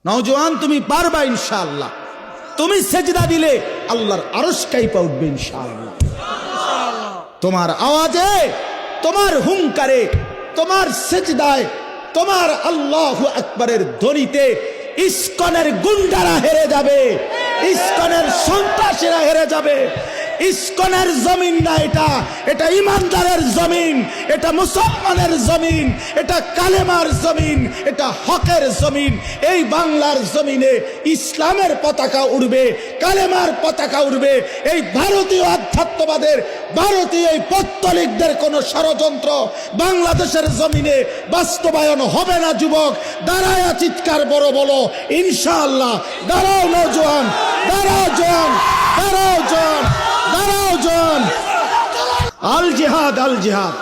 নওজোয়ান তুমি পারবা ইনশাআল্লাহ। তুমি সেজদা দিলে আল্লাহর আরশ কাঁপা উঠবে ইনশাআল্লাহ। তোমার আওয়াজে, তোমার হুঙ্কারে, তোমার সেজদায়, তোমার আল্লাহু আকবারের ধ্বনিতে ইসকনের গুন্ডারা হেরে যাবে, ইসকনের সন্ত্রাসীরা হেরে যাবে। ইসকনের জমিন না এটা, এটা ইমানদারের জমিন, এটা মুসলমানের জমিন, এটা কালেমার জমিন, এটা হকের জমিন। এই বাংলার জমিনে ইসলামের পতাকা উড়বে, কালেমার পতাকা উড়বে। এই ভারতীয় আধ্যাত্মবাদের, ভারতীয় এই পত্তলিকদের কোন ষড়যন্ত্র বাংলাদেশের জমিনে বাস্তবায়ন হবে না। যুবক দাঁড়ায় চিৎকার বড় বলো ইনশাআল্লাহ। দাঁড়াও নওজোয়ান, দাঁড়াও জওয়ান, দাঁড়াও জওয়ান, দাঁড়াও জওয়ান। আল জিহাদ, আল জিহাদ।